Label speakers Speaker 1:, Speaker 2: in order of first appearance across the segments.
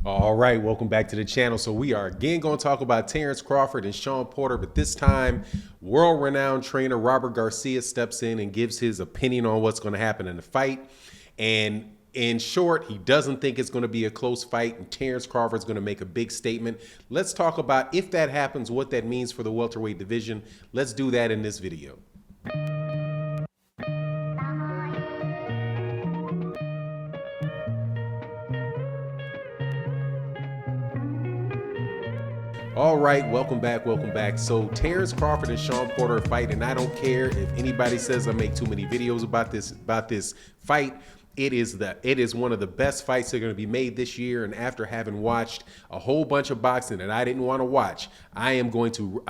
Speaker 1: All right, welcome back to the channel. So we are again going to talk about Terence Crawford and Shawn Porter, but this time world-renowned trainer Robert Garcia steps in and gives his opinion on what's going to happen in the fight. And in short, he doesn't think it's going to be a close fight, and Terence Crawford's going to make a big statement. Let's talk about, if that happens, what that means for the welterweight division. Let's do that in this video. All right, welcome back, welcome back. So Terence Crawford and Shawn Porter fight, and I don't care if anybody says I make too many videos about this fight. It is one of the best fights that are going to be made this year. And after having watched a whole bunch of boxing that I didn't want to watch, I am going to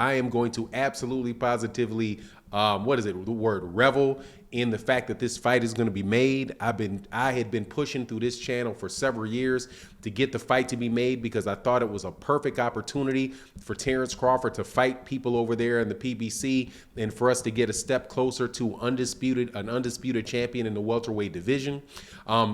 Speaker 1: absolutely positively revel in the fact that this fight is going to be made. I had been pushing through this channel for several years to get the fight to be made because I thought it was a perfect opportunity for Terence Crawford to fight people over there in the PBC and for us to get a step closer to an undisputed champion in the welterweight division.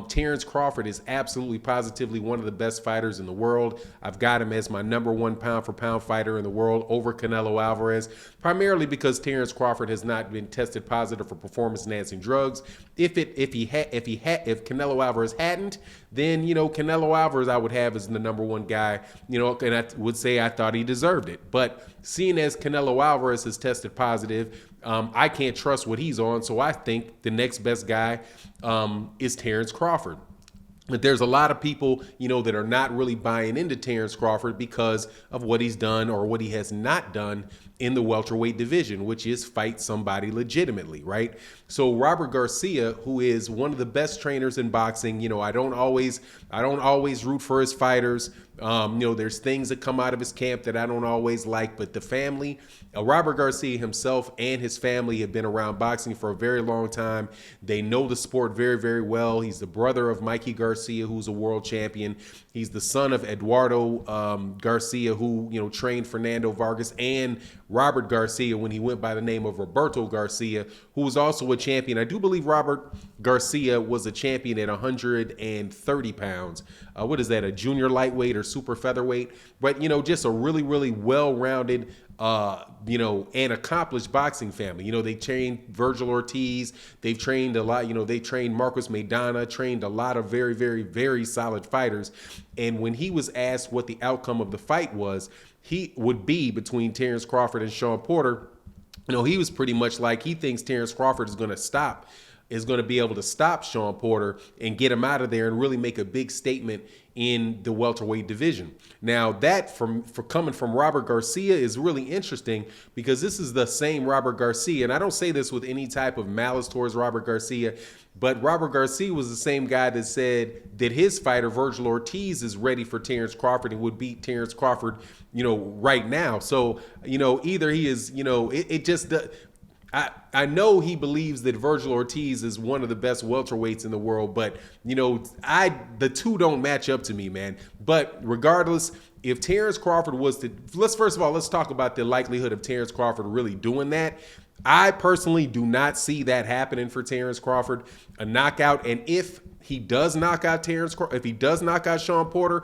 Speaker 1: Terence Crawford is absolutely positively one of the best fighters in the world. I've got him as my #1 pound for pound fighter in the world over Canelo Alvarez, primarily because Terence Crawford has not been tested positive for performance-enhancing drugs. If Canelo Alvarez hadn't, then Canelo Alvarez I would have as the #1 guy, and I would say I thought he deserved it. But seeing as Canelo Alvarez has tested positive, I can't trust what he's on, so I think the next best guy is Terence Crawford. But there's a lot of people, that are not really buying into Terence Crawford because of what he's done or what he has not done in the welterweight division, which is fight somebody legitimately, right? So Robert Garcia, who is one of the best trainers in boxing, I don't always root for his fighters. There's things that come out of his camp that I don't always like, but the family, Robert Garcia himself and his family have been around boxing for a very long time. They know the sport very, very well. He's the brother of Mikey Garcia, who's a world champion. He's the son of Eduardo Garcia, who, trained Fernando Vargas, and Robert Garcia when he went by the name of Roberto Garcia, who was also a champion. I do believe Robert Garcia was a champion at 130 pounds. What is that, a junior lightweight or super featherweight? But, just a really, really well-rounded, and accomplished boxing family. They trained Virgil Ortiz. They've trained a lot. They trained Marcos Maidana, trained a lot of very, very, very solid fighters. And when he was asked what the outcome of the fight would be between Terence Crawford and Shawn Porter, he was pretty much like he thinks Terence Crawford is going to be able to stop Shawn Porter and get him out of there and really make a big statement in the welterweight division. Now that for coming from Robert Garcia is really interesting because this is the same Robert Garcia, and I don't say this with any type of malice towards Robert Garcia, but Robert Garcia was the same guy that said that his fighter Virgil Ortiz is ready for Terence Crawford and would beat Terence Crawford, right now. So, either he is, I know he believes that Virgil Ortiz is one of the best welterweights in the world, but the two don't match up to me, man. But regardless, if Terence Crawford was to, let's talk about the likelihood of Terence Crawford really doing that. I personally do not see that happening for Terence Crawford, a knockout. And if he does knock out Shawn Porter,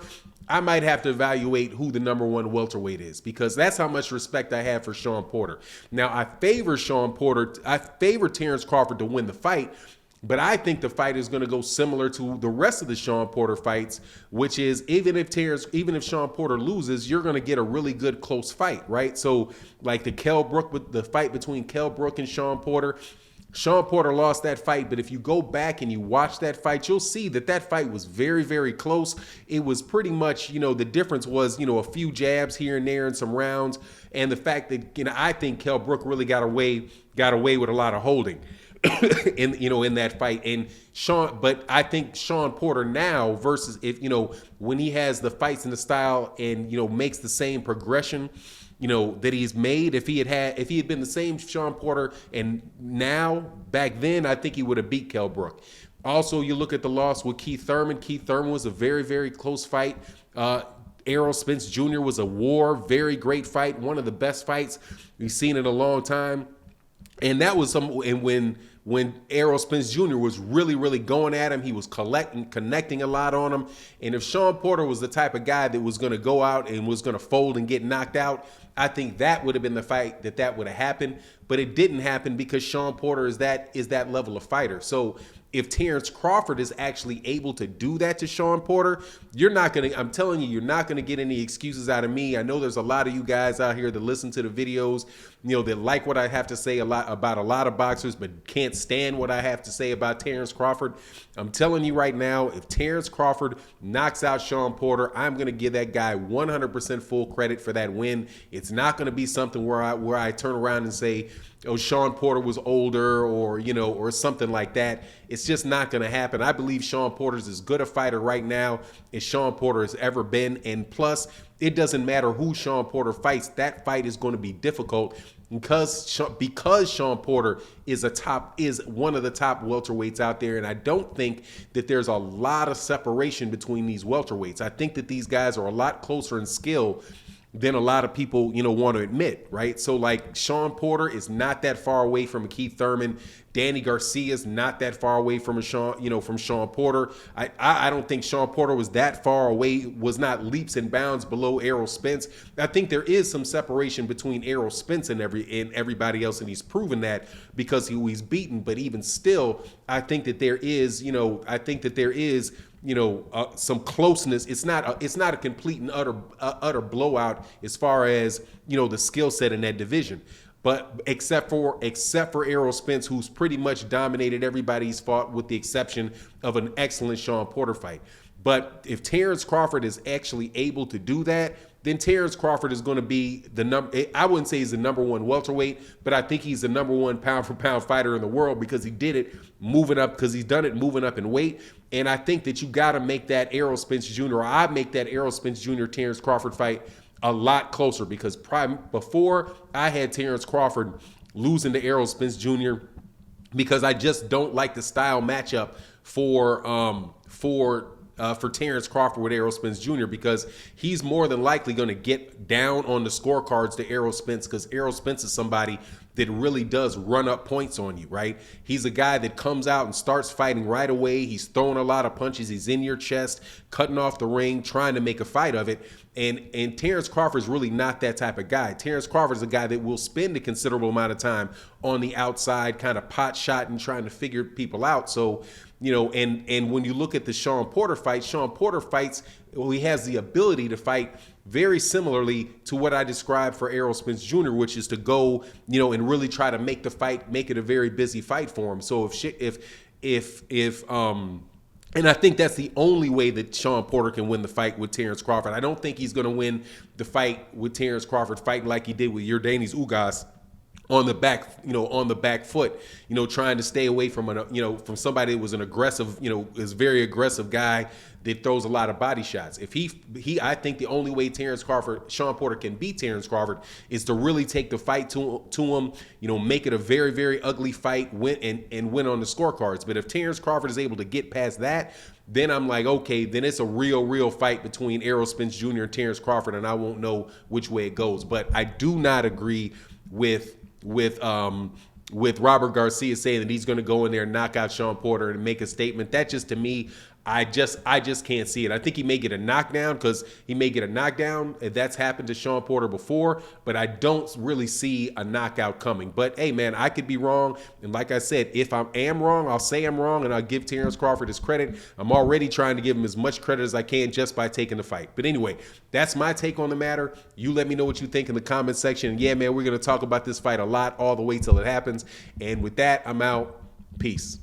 Speaker 1: I might have to evaluate who the #1 welterweight is, because that's how much respect I have for Shawn Porter. Now, I favor Terence Crawford to win the fight, but I think the fight is going to go similar to the rest of the Shawn Porter fights, which is even if Shawn Porter loses, you're going to get a really good close fight, right? So like the fight between Kell Brook and Shawn Porter lost that fight, but if you go back and you watch that fight, you'll see that fight was very, very close. It was pretty much, the difference was, a few jabs here and there in some rounds, and the fact that, I think Kell Brook really got away with a lot of holding in that fight. And but I think Shawn Porter now versus when he has the fights in the style and, makes the same progression, that he's made, if he had been the same Shawn Porter and now back then, I think he would have beat Kell Brook. Also, you look at the loss with Keith Thurman. Keith Thurman was a very, very close fight. Errol Spence Jr. was a very great fight, one of the best fights we've seen in a long time. And that was when when Errol Spence Jr. was really, really going at him. He was connecting a lot on him. And if Shawn Porter was the type of guy that was going to go out and was going to fold and get knocked out, I think that would have been the fight that would have happened. But it didn't happen because Shawn Porter is that level of fighter. So if Terence Crawford is actually able to do that to Shawn Porter, I'm telling you, you're not going to get any excuses out of me. I know there's a lot of you guys out here that listen to the videos, that like what I have to say about a lot of boxers, but can't stand what I have to say about Terence Crawford. I'm telling you right now, if Terence Crawford knocks out Shawn Porter, I'm going to give that guy 100% full credit for that win. It's not going to be something where I turn around and say, oh, Shawn Porter was older or something like that. It's just not going to happen. I believe Shawn Porter's as good a fighter right now as Shawn Porter has ever been. And plus, it doesn't matter who Shawn Porter fights. That fight is going to be difficult because Shawn Porter is one of the top welterweights out there. And I don't think that there's a lot of separation between these welterweights. I think that these guys are a lot closer in skill than a lot of people, want to admit, right? So like Shawn Porter is not that far away from a Keith Thurman. Danny Garcia is not that far away from from Shawn Porter. I don't think Shawn Porter was that far away, was not leaps and bounds below Errol Spence. I think there is some separation between Errol Spence and everybody else, and he's proven that because he's beaten. But even still, I think that there is, some closeness. It's not a complete and utter blowout as far as the skill set in that division. But except for Errol Spence, who's pretty much dominated everybody he's fought, with the exception of an excellent Shawn Porter fight. But if Terence Crawford is actually able to do that, then Terence Crawford is going to be I wouldn't say he's the number one welterweight, but I think he's the number one pound for pound fighter in the world because he did it because he's done it moving up in weight. And I think that you got to make that Errol Spence Jr. or I make that Errol Spence Jr. Terence Crawford fight a lot closer, because before I had Terence Crawford losing to Errol Spence Jr. because I just don't like the style matchup for Terence Crawford with Errol Spence Jr. because he's more than likely going to get down on the scorecards to Errol Spence, because Errol Spence is somebody that really does run up points on you, right? He's a guy that comes out and starts fighting right away. He's throwing a lot of punches. He's in your chest, cutting off the ring, trying to make a fight of it. And Terence Crawford is really not that type of guy. Terence Crawford is a guy that will spend a considerable amount of time on the outside, kind of pot shotting, trying to figure people out. So, and when you look at the Shawn Porter fights, he has the ability to fight very similarly to what I described for Errol Spence Jr., which is to go, and really try to make the fight, make it a very busy fight for him. So and I think that's the only way that Shawn Porter can win the fight with Terence Crawford. I don't think he's going to win the fight with Terence Crawford fighting like he did with Yordenis Ugas on the back foot, trying to stay away from from somebody that was an aggressive, is very aggressive guy that throws a lot of body shots. If I think the only way Shawn Porter can beat Terence Crawford is to really take the fight to him, make it a very, very ugly fight, win on the scorecards. But if Terence Crawford is able to get past that, then I'm like, okay, then it's a real fight between Errol Spence Jr. and Terence Crawford, and I won't know which way it goes. But I do not agree with Robert Garcia saying that he's going to go in there and knock out Shawn Porter and make a statement. That just, to me, I just can't see it. I think he may get a knockdown That's happened to Shawn Porter before, but I don't really see a knockout coming. But hey, man, I could be wrong. And like I said, if I am wrong, I'll say I'm wrong, and I'll give Terence Crawford his credit. I'm already trying to give him as much credit as I can just by taking the fight. But anyway, that's my take on the matter. You let me know what you think in the comment section. And yeah, man, we're going to talk about this fight a lot all the way till it happens. And with that, I'm out. Peace.